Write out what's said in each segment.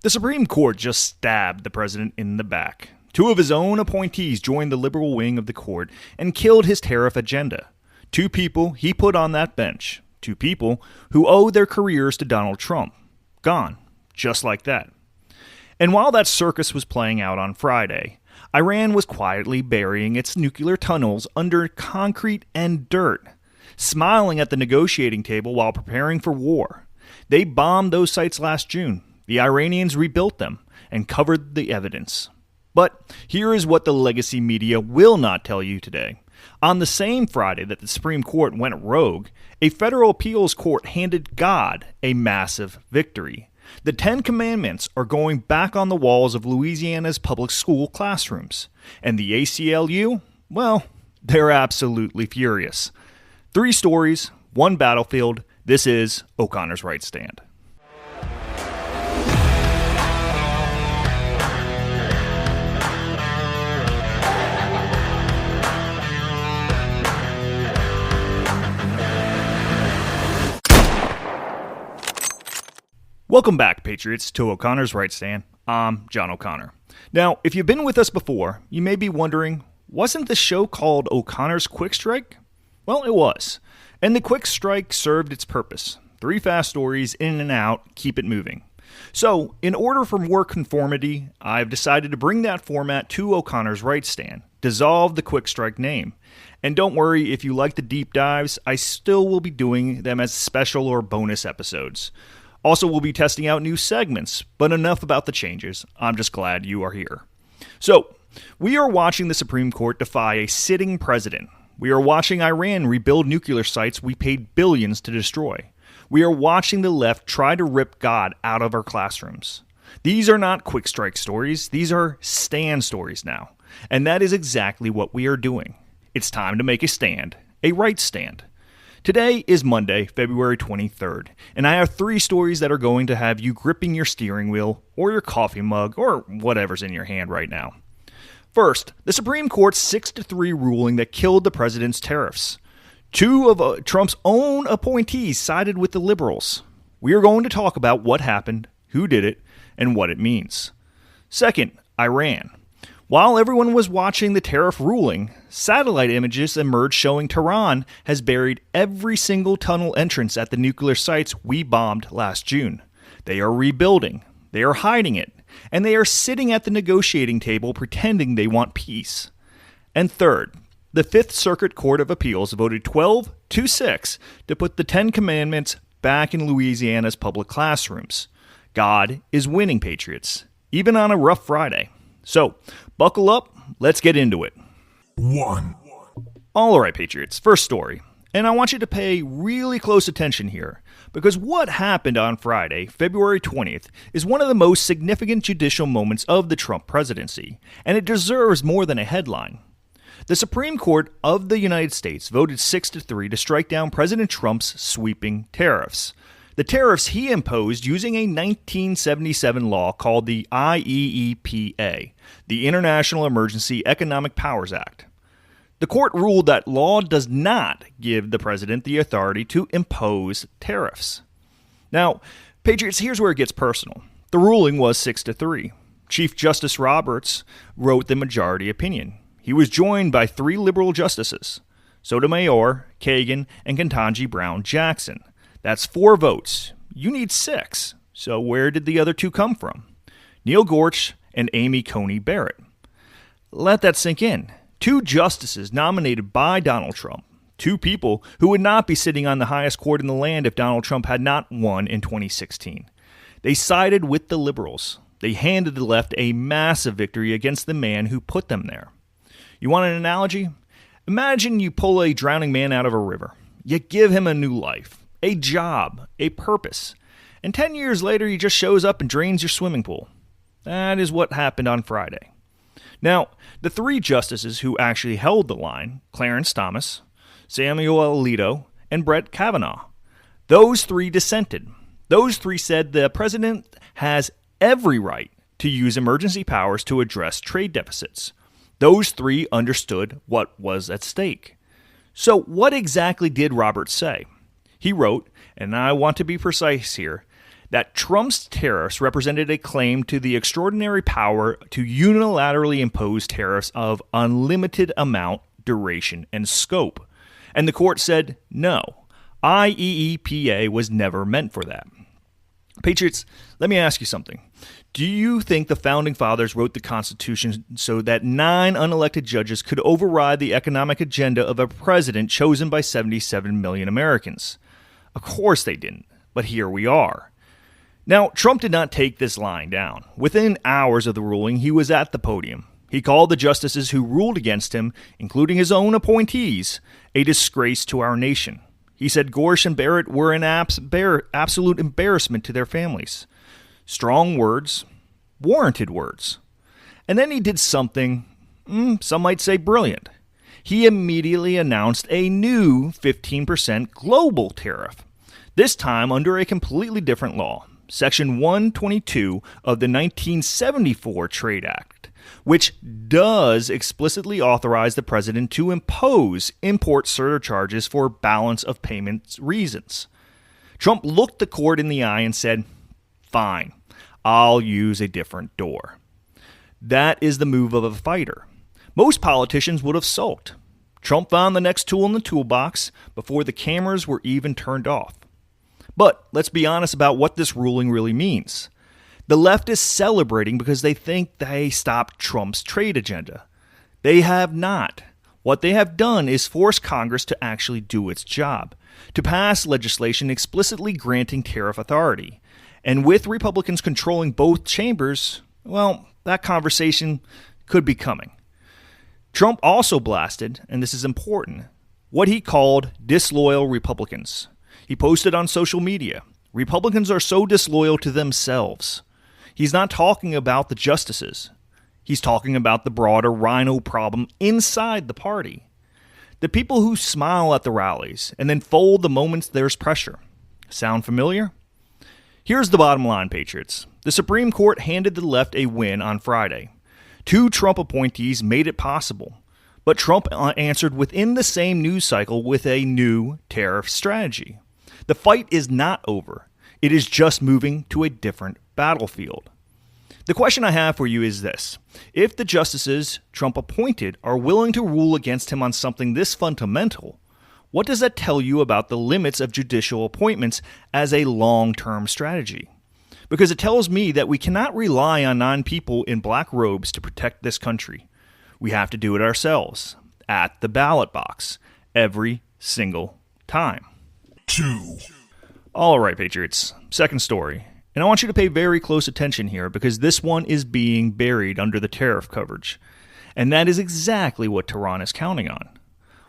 The Supreme Court just stabbed the president in the back. Two of his own appointees joined the liberal wing of the court and killed his tariff agenda. Two people he put on that bench. Two people who owe their careers to Donald Trump. Gone. Just like that. And while that circus was playing out on Friday, Iran was quietly burying its nuclear tunnels under concrete and dirt, smiling at the negotiating table while preparing for war. They bombed those sites last June. The Iranians rebuilt them and covered the evidence. But here is what the legacy media will not tell you today. On the same Friday that the Supreme Court went rogue, a federal appeals court handed God a massive victory. The 10 Commandments are going back on the walls of Louisiana's public school classrooms. And the ACLU? Well, they're absolutely furious. 3 stories, 1 battlefield. This is O'Connor's Right Stand. Welcome back, Patriots, to O'Connor's Right Stand. I'm John O'Connor. Now, if you've been with us before, you may be wondering, wasn't the show called O'Connor's Quick Strike? Well, it was. And the Quick Strike served its purpose. 3 fast stories, in and out, keep it moving. So, in order for more conformity, I've decided to bring that format to O'Connor's Right Stand. Dissolve the Quick Strike name. And don't worry, if you like the deep dives, I still will be doing them as special or bonus episodes. Also, we'll be testing out new segments, but enough about the changes. I'm just glad you are here. So, we are watching the Supreme Court defy a sitting president. We are watching Iran rebuild nuclear sites we paid billions to destroy. We are watching the left try to rip God out of our classrooms. These are not quick strike stories. These are stand stories now. And that is exactly what we are doing. It's time to make a stand, a right stand. Today is Monday, February 23rd, and I have 3 stories that are going to have you gripping your steering wheel or your coffee mug or whatever's in your hand right now. First, the Supreme Court's 6-3 ruling that killed the president's tariffs. 2 of Trump's own appointees sided with the liberals. We are going to talk about what happened, who did it, and what it means. Second, Iran. While everyone was watching the tariff ruling, satellite images emerged showing Tehran has buried every single tunnel entrance at the nuclear sites we bombed last June. They are rebuilding, they are hiding it, and they are sitting at the negotiating table pretending they want peace. And third, the Fifth Circuit Court of Appeals voted 12-6 to put the 10 Commandments back in Louisiana's public classrooms. God is winning, Patriots, even on a rough Friday. So, buckle up, let's get into it. 1. All right, Patriots, first story. And I want you to pay really close attention here, because what happened on Friday, February 20th, is one of the most significant judicial moments of the Trump presidency, and it deserves more than a headline. The Supreme Court of the United States voted 6-3 to strike down President Trump's sweeping tariffs. The tariffs he imposed using a 1977 law called the IEEPA, the International Emergency Economic Powers Act. The court ruled that law does not give the president the authority to impose tariffs. Now, Patriots, here's where it gets personal. The ruling was 6-3. Chief Justice Roberts wrote the majority opinion. He was joined by 3 liberal justices, Sotomayor, Kagan, and Ketanji Brown Jackson. That's 4 votes. You need 6. So where did the other 2 come from? Neil Gorsuch and Amy Coney Barrett. Let that sink in. 2 justices nominated by Donald Trump. 2 people who would not be sitting on the highest court in the land if Donald Trump had not won in 2016. They sided with the liberals. They handed the left a massive victory against the man who put them there. You want an analogy? Imagine you pull a drowning man out of a river. You give him a new life, a job, a purpose. And 10 years later, he just shows up and drains your swimming pool. That is what happened on Friday. Now, the 3 justices who actually held the line, Clarence Thomas, Samuel Alito, and Brett Kavanaugh, those 3 dissented. Those 3 said the president has every right to use emergency powers to address trade deficits. Those 3 understood what was at stake. So what exactly did Roberts say? He wrote, and I want to be precise here, that Trump's tariffs represented a claim to the extraordinary power to unilaterally impose tariffs of unlimited amount, duration, and scope. And the court said, no, IEEPA was never meant for that. Patriots, let me ask you something. Do you think the Founding Fathers wrote the Constitution so that 9 unelected judges could override the economic agenda of a president chosen by 77 million Americans? Of course they didn't, but here we are. Now, Trump did not take this lying down. Within hours of the ruling, he was at the podium. He called the justices who ruled against him, including his own appointees, a disgrace to our nation. He said Gorsuch and Barrett were an absolute embarrassment to their families. Strong words, warranted words. And then he did something, some might say brilliant. He immediately announced a new 15% global tariff, this time under a completely different law, Section 122 of the 1974 Trade Act, which does explicitly authorize the president to impose import surcharges for balance of payments reasons. Trump looked the court in the eye and said, fine, I'll use a different door. That is the move of a fighter. Most politicians would have sulked. Trump found the next tool in the toolbox before the cameras were even turned off. But let's be honest about what this ruling really means. The left is celebrating because they think they stopped Trump's trade agenda. They have not. What they have done is force Congress to actually do its job, to pass legislation explicitly granting tariff authority. And with Republicans controlling both chambers, well, that conversation could be coming. Trump also blasted, and this is important, what he called disloyal Republicans. He posted on social media, Republicans are so disloyal to themselves. He's not talking about the justices. He's talking about the broader rhino problem inside the party. The people who smile at the rallies and then fold the moments there's pressure. Sound familiar? Here's the bottom line, Patriots. The Supreme Court handed the left a win on Friday. 2 Trump appointees made it possible. But Trump answered within the same news cycle with a new tariff strategy. The fight is not over. It is just moving to a different battlefield. The question I have for you is this. If the justices Trump appointed are willing to rule against him on something this fundamental, what does that tell you about the limits of judicial appointments as a long-term strategy? Because it tells me that we cannot rely on non-people in black robes to protect this country. We have to do it ourselves, at the ballot box, every single time. 2. All right, Patriots. Second story. And I want you to pay very close attention here because this one is being buried under the tariff coverage. And that is exactly what Tehran is counting on.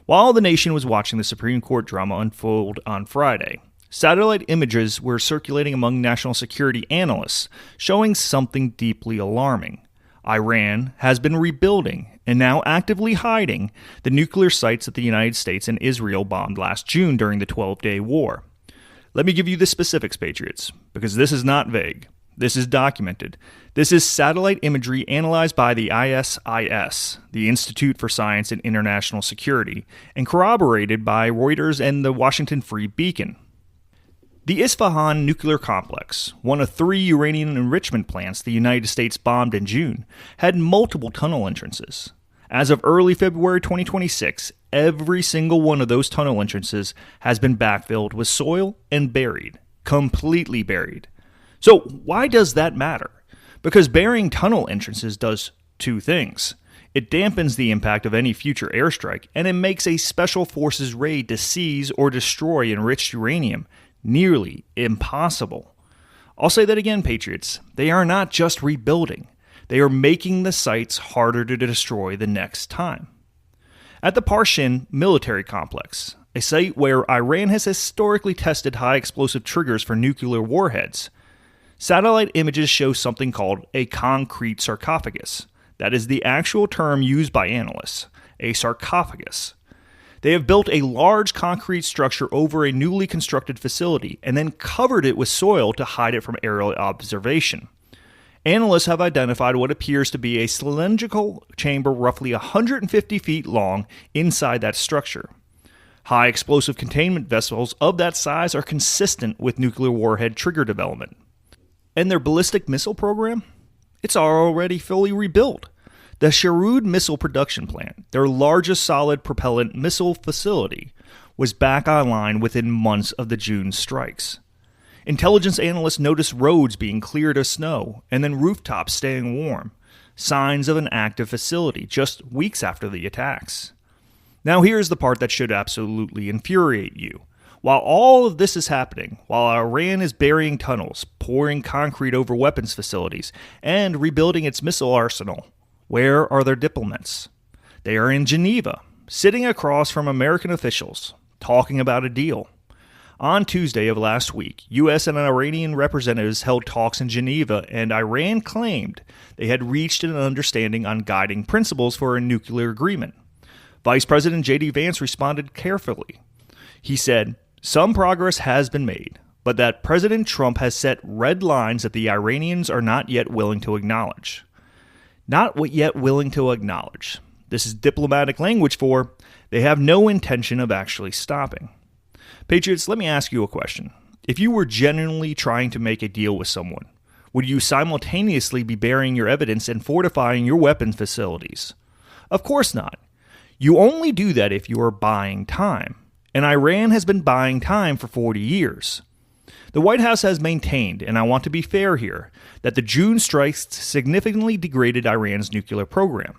While the nation was watching the Supreme Court drama unfold on Friday, satellite images were circulating among national security analysts showing something deeply alarming. Iran has been rebuilding and now actively hiding the nuclear sites that the United States and Israel bombed last June during the 12-day war. Let me give you the specifics, Patriots, because this is not vague. This is documented. This is satellite imagery analyzed by the ISIS, the Institute for Science and International Security, and corroborated by Reuters and the Washington Free Beacon. The Isfahan nuclear complex, one of 3 uranium enrichment plants the United States bombed in June, had multiple tunnel entrances. As of early February 2026, every single one of those tunnel entrances has been backfilled with soil and buried, completely buried. So why does that matter? Because burying tunnel entrances does 2 things. It dampens the impact of any future airstrike, and it makes a special forces raid to seize or destroy enriched uranium nearly impossible. I'll say that again, Patriots. They are not just rebuilding. They are making the sites harder to destroy the next time. At the Parshin military complex, a site where Iran has historically tested high explosive triggers for nuclear warheads, satellite images show something called a concrete sarcophagus. That is the actual term used by analysts, a sarcophagus. They have built a large concrete structure over a newly constructed facility and then covered it with soil to hide it from aerial observation. Analysts have identified what appears to be a cylindrical chamber roughly 150 feet long inside that structure. High explosive containment vessels of that size are consistent with nuclear warhead trigger development. And their ballistic missile program? It's already fully rebuilt. The Sherwood Missile Production Plant, their largest solid propellant missile facility, was back online within months of the June strikes. Intelligence analysts noticed roads being cleared of snow and then rooftops staying warm, signs of an active facility just weeks after the attacks. Now here's the part that should absolutely infuriate you. While all of this is happening, while Iran is burying tunnels, pouring concrete over weapons facilities, and rebuilding its missile arsenal, where are their diplomats? They are in Geneva, sitting across from American officials, talking about a deal. On Tuesday of last week, U.S. and Iranian representatives held talks in Geneva, and Iran claimed they had reached an understanding on guiding principles for a nuclear agreement. Vice President J.D. Vance responded carefully. He said, "Some progress has been made, but that President Trump has set red lines that the Iranians are not yet willing to acknowledge." Not yet willing to acknowledge. This is diplomatic language for they have no intention of actually stopping. Patriots, let me ask you a question. If you were genuinely trying to make a deal with someone, would you simultaneously be burying your evidence and fortifying your weapons facilities? Of course not. You only do that if you are buying time. And Iran has been buying time for 40 years. The White House has maintained, and I want to be fair here, that the June strikes significantly degraded Iran's nuclear program.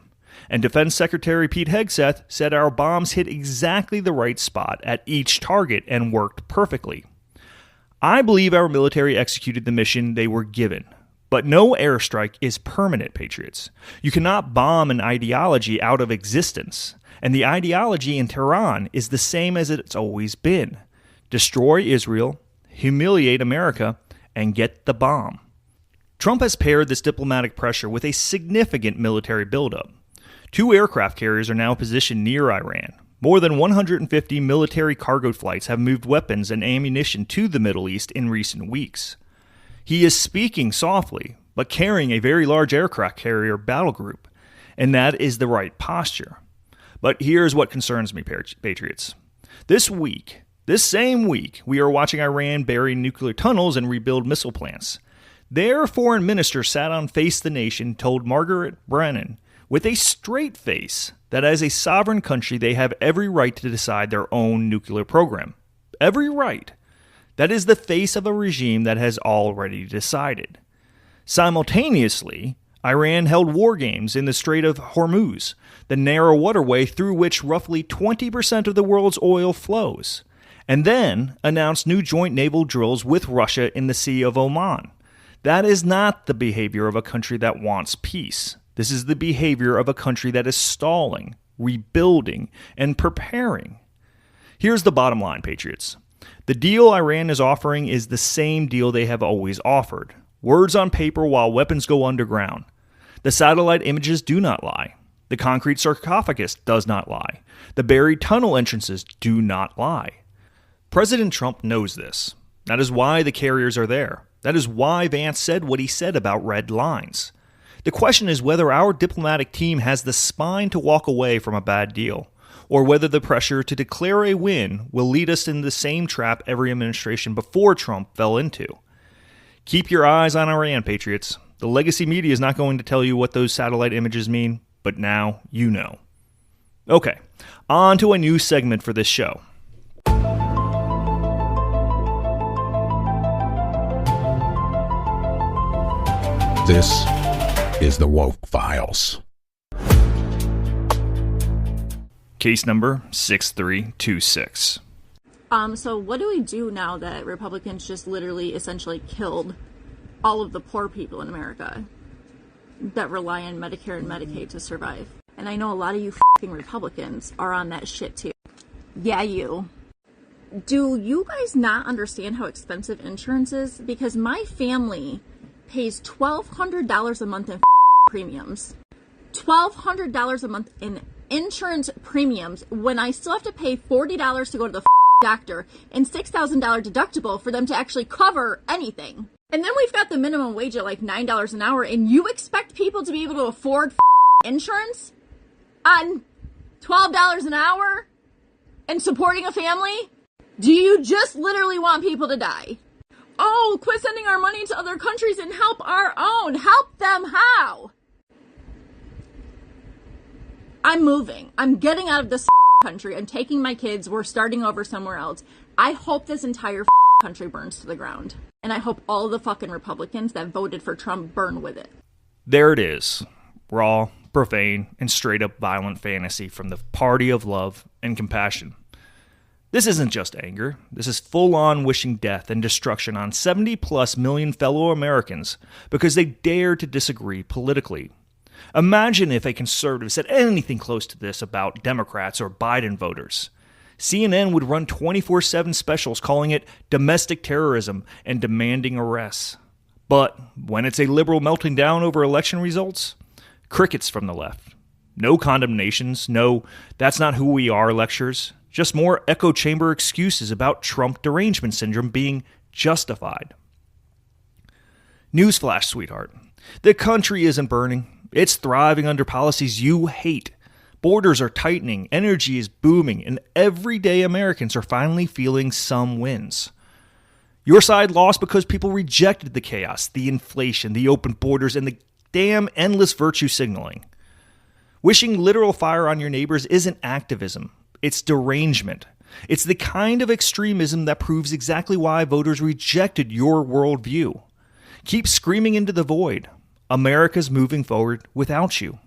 And Defense Secretary Pete Hegseth said our bombs hit exactly the right spot at each target and worked perfectly. I believe our military executed the mission they were given. But no airstrike is permanent, Patriots. You cannot bomb an ideology out of existence. And the ideology in Tehran is the same as it's always been. Destroy Israel, humiliate America, and get the bomb. Trump has paired this diplomatic pressure with a significant military buildup. 2 aircraft carriers are now positioned near Iran. More than 150 military cargo flights have moved weapons and ammunition to the Middle East in recent weeks. He is speaking softly, but carrying a very large aircraft carrier battle group, and that is the right posture. But here's what concerns me, Patriots. This same week, we are watching Iran bury nuclear tunnels and rebuild missile plants. Their foreign minister sat on Face the Nation, told Margaret Brennan, with a straight face, that as a sovereign country they have every right to decide their own nuclear program. Every right. That is the face of a regime that has already decided. Simultaneously, Iran held war games in the Strait of Hormuz, the narrow waterway through which roughly 20% of the world's oil flows, and then announced new joint naval drills with Russia in the Sea of Oman. That is not the behavior of a country that wants peace. This is the behavior of a country that is stalling, rebuilding, and preparing. Here's the bottom line, Patriots. The deal Iran is offering is the same deal they have always offered. Words on paper while weapons go underground. The satellite images do not lie. The concrete sarcophagus does not lie. The buried tunnel entrances do not lie. President Trump knows this. That is why the carriers are there. That is why Vance said what he said about red lines. The question is whether our diplomatic team has the spine to walk away from a bad deal, or whether the pressure to declare a win will lead us into the same trap every administration before Trump fell into. Keep your eyes on Iran, Patriots. The legacy media is not going to tell you what those satellite images mean, but now you know. Okay, on to a new segment for this show. This is the Woke Files. Case number 6326. So what do we do now that Republicans just literally essentially killed all of the poor people in America that rely on Medicare and Medicaid to survive? And I know a lot of you f***ing Republicans are on that shit too. Yeah, you. Do you guys not understand how expensive insurance is? Because my family pays $1,200 a month in premiums. $1,200 a month in insurance premiums when I still have to pay $40 to go to the doctor and $6,000 deductible for them to actually cover anything. And then we've got the minimum wage at like $9 an hour, and you expect people to be able to afford insurance on $12 an hour and supporting a family? Do you just literally want people to die? oh, quit sending our money to other countries and help our own. Help them how? I'm moving. I'm getting out of this country. I'm taking my kids. We're starting over somewhere else. I hope this entire country burns to the ground. And I hope all the fucking Republicans that voted for Trump burn with it. There it is. Raw, profane, and straight up violent fantasy from the party of love and compassion. This isn't just anger. This is full-on wishing death and destruction on 70+ million fellow Americans because they dare to disagree politically. Imagine if a conservative said anything close to this about Democrats or Biden voters. CNN would run 24/7 specials calling it domestic terrorism and demanding arrests. But when it's a liberal melting down over election results, crickets from the left. No condemnations, no "that's not who we are" lectures, just more echo chamber excuses about Trump derangement syndrome being justified. Newsflash, sweetheart. The country isn't burning. It's thriving under policies you hate. Borders are tightening, energy is booming, and everyday Americans are finally feeling some wins. Your side lost because people rejected the chaos, the inflation, the open borders, and the damn endless virtue signaling. Wishing literal fire on your neighbors isn't activism. It's derangement. It's the kind of extremism that proves exactly why voters rejected your worldview. Keep screaming into the void. America's moving forward without you.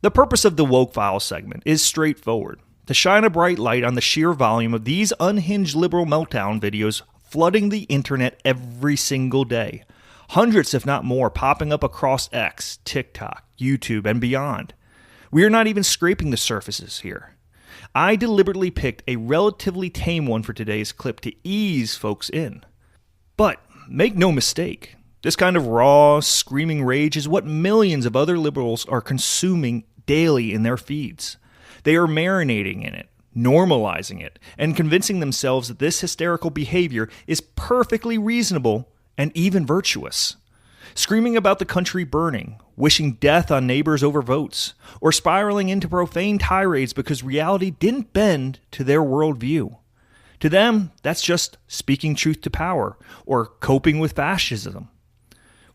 The purpose of the Woke Files segment is straightforward: to shine a bright light on the sheer volume of these unhinged liberal meltdown videos flooding the internet every single day. Hundreds, if not more, popping up across X, TikTok, YouTube, and beyond. We are not even scraping the surfaces here. I deliberately picked a relatively tame one for today's clip to ease folks in. But make no mistake, this kind of raw, screaming rage is what millions of other liberals are consuming daily in their feeds. They are marinating in it, normalizing it, and convincing themselves that this hysterical behavior is perfectly reasonable and even virtuous. Screaming about the country burning, wishing death on neighbors over votes, or spiraling into profane tirades because reality didn't bend to their worldview. To them, that's just speaking truth to power or coping with fascism.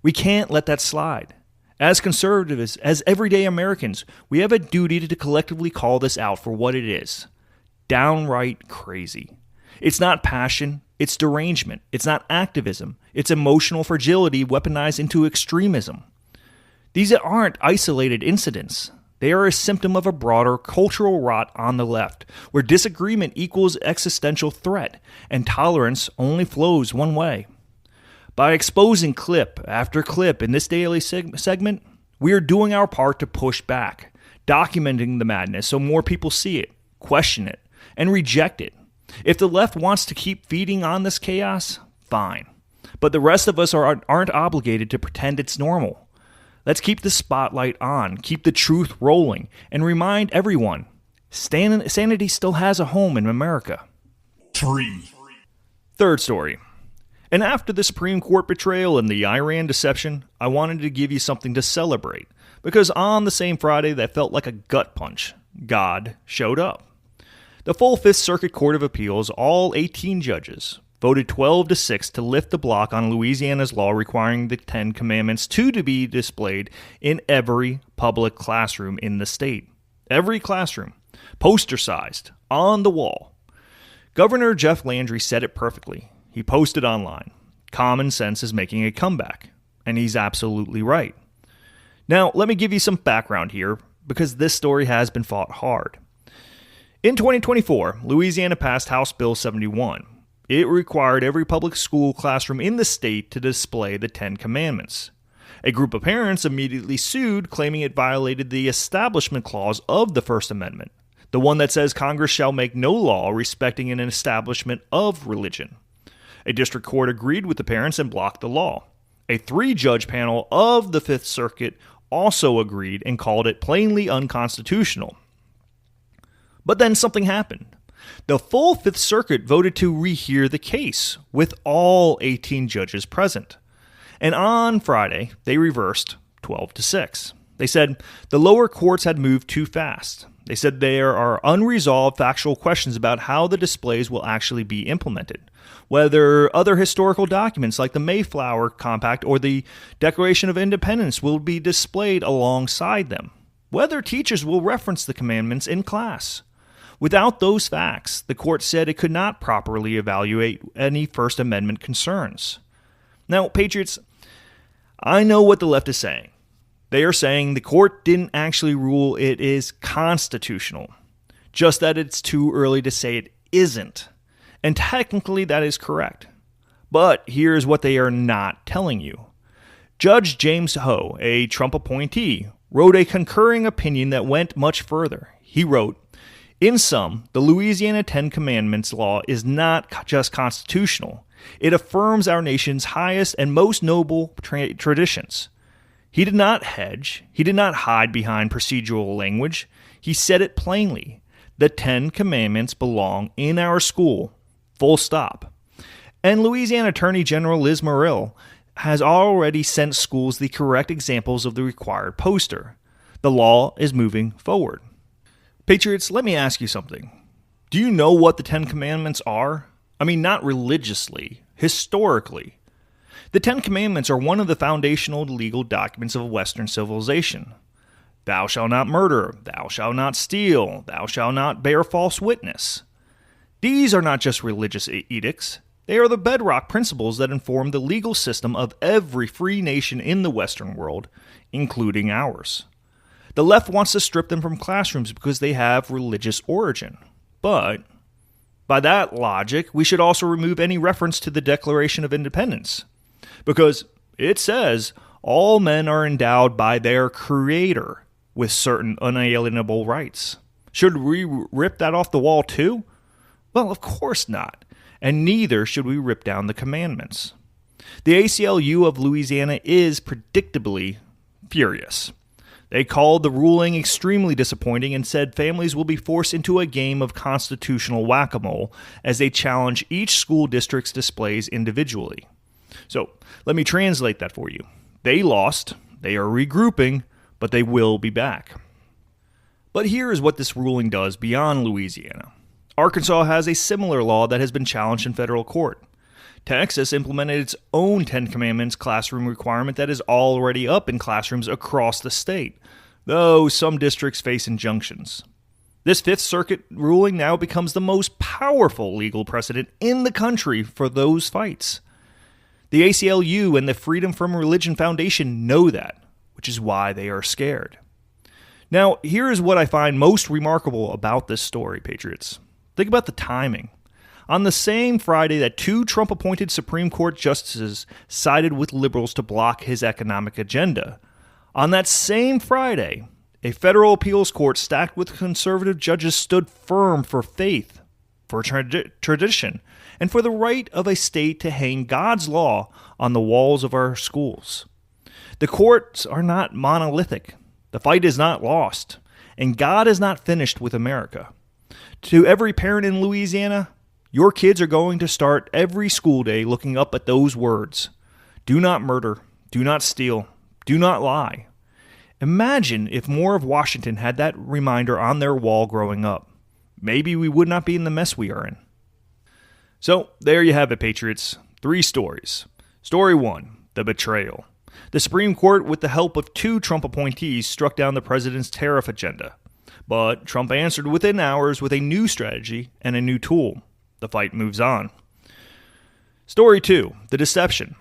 We can't let that slide. As conservatives, as everyday Americans, we have a duty to collectively call this out for what it is. Downright crazy. It's not passion, it's derangement. It's not activism, it's emotional fragility weaponized into extremism. These aren't isolated incidents. They are a symptom of a broader cultural rot on the left, where disagreement equals existential threat, and tolerance only flows one way. By exposing clip after clip in this daily segment, we are doing our part to push back, documenting the madness so more people see it, question it, and reject it. If the left wants to keep feeding on this chaos, fine. But the rest of us aren't obligated to pretend it's normal. Let's keep the spotlight on, keep the truth rolling, and remind everyone, sanity still has a home in America. 3. Third story. And after the Supreme Court betrayal and the Iran deception, I wanted to give you something to celebrate. Because on the same Friday that felt like a gut punch, God showed up. The full Fifth Circuit Court of Appeals, all 18 judges, voted 12-6 to lift the block on Louisiana's law requiring the 10 Commandments to be displayed in every public classroom in the state. Every classroom. Poster-sized. On the wall. Governor Jeff Landry said it perfectly. He posted online. Common sense is making a comeback. And he's absolutely right. Now, let me give you some background here, because this story has been fought hard. In 2024, Louisiana passed House Bill 71. It required every public school classroom in the state to display the 10 Commandments. A group of parents immediately sued, claiming it violated the Establishment Clause of the First Amendment, the one that says Congress shall make no law respecting an establishment of religion. A district court agreed with the parents and blocked the law. A 3-judge panel of the Fifth Circuit also agreed and called it plainly unconstitutional. But then something happened. The full Fifth Circuit voted to rehear the case, with all 18 judges present. And on Friday, they reversed 12-6. They said the lower courts had moved too fast. They said there are unresolved factual questions about how the displays will actually be implemented. whether other historical documents like the Mayflower Compact or the Declaration of Independence will be displayed alongside them, whether teachers will reference the commandments in class. Without those facts, the court said it could not properly evaluate any First Amendment concerns. Now, Patriots, I know what the left is saying. They are saying the court didn't actually rule it is constitutional, just that it's too early to say it isn't. And technically that is correct. But here's what they are not telling you. Judge James Ho, a Trump appointee, wrote a concurring opinion that went much further. He wrote, "In sum, the Louisiana Ten Commandments law is not just constitutional. It affirms our nation's highest and most noble traditions. He did not hedge. He did not hide behind procedural language. He said it plainly. The Ten Commandments belong in our school. Full stop." And Louisiana Attorney General Liz Muriel has already sent schools the correct examples of the required poster. The law is moving forward. Patriots, let me ask you something. Do you know what the Ten Commandments are? I mean, not religiously, historically. The Ten Commandments are one of the foundational legal documents of Western civilization. Thou shalt not murder, thou shalt not steal, thou shalt not bear false witness. These are not just religious edicts. They are the bedrock principles that inform the legal system of every free nation in the Western world, including ours. The left wants to strip them from classrooms because they have religious origin. But by that logic, we should also remove any reference to the Declaration of Independence, because it says all men are endowed by their Creator with certain unalienable rights. Should we rip that off the wall too? Well, of course not, and neither should we rip down the commandments. The ACLU of Louisiana is predictably furious. They called the ruling extremely disappointing and said families will be forced into a game of constitutional whack-a-mole as they challenge each school district's displays individually. So, let me translate that for you. They lost, they are regrouping, but they will be back. But here is what this ruling does beyond Louisiana. Arkansas has a similar law that has been challenged in federal court. Texas implemented its own Ten Commandments classroom requirement that is already up in classrooms across the state, though some districts face injunctions. This Fifth Circuit ruling now becomes the most powerful legal precedent in the country for those fights. The ACLU and the Freedom from Religion Foundation know that, which is why they are scared. Now, here is what I find most remarkable about this story, Patriots. Think about the timing. On the same Friday that two Trump-appointed Supreme Court justices sided with liberals to block his economic agenda, on that same Friday, a federal appeals court stacked with conservative judges stood firm for faith, for tradition, and for the right of a state to hang God's law on the walls of our schools. The courts are not monolithic. The fight is not lost, and God is not finished with America. To every parent in Louisiana, your kids are going to start every school day looking up at those words. Do not murder. Do not steal. Do not lie. Imagine if more of Washington had that reminder on their wall growing up. Maybe we would not be in the mess we are in. So, there you have it, Patriots. 3 stories. Story 1, the betrayal. The Supreme Court, with the help of 2 Trump appointees, struck down the president's tariff agenda. But Trump answered within hours with a new strategy and a new tool. The fight moves on. Story 2, the deception.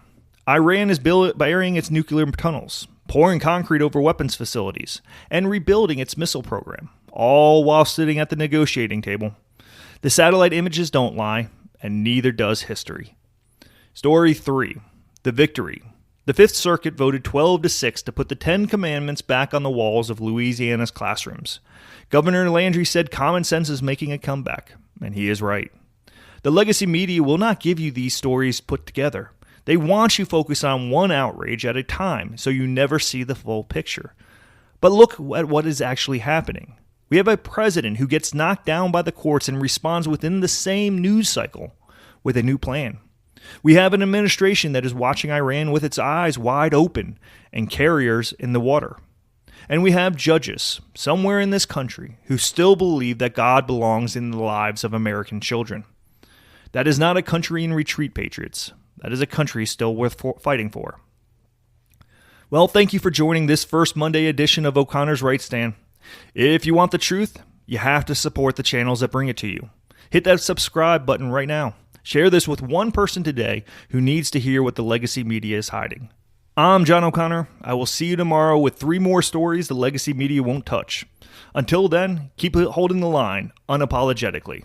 Iran is burying its nuclear tunnels, pouring concrete over weapons facilities, and rebuilding its missile program, all while sitting at the negotiating table. The satellite images don't lie, and neither does history. Story 3, the victory. The Fifth Circuit voted 12-6 to put the Ten Commandments back on the walls of Louisiana's classrooms. Governor Landry said common sense is making a comeback, and he is right. The legacy media will not give you these stories put together. They want you focused on one outrage at a time, so you never see the full picture. But look at what is actually happening. We have a president who gets knocked down by the courts and responds within the same news cycle with a new plan. We have an administration that is watching Iran with its eyes wide open and carriers in the water. And we have judges somewhere in this country who still believe that God belongs in the lives of American children. That is not a country in retreat, patriots. That is a country still worth fighting for. Well, thank you for joining this first Monday edition of O'Connor's Right Stand. If you want the truth, you have to support the channels that bring it to you. Hit that subscribe button right now. Share this with one person today who needs to hear what the legacy media is hiding. I'm John O'Connor. I will see you tomorrow with 3 more stories the legacy media won't touch. Until then, keep holding the line unapologetically.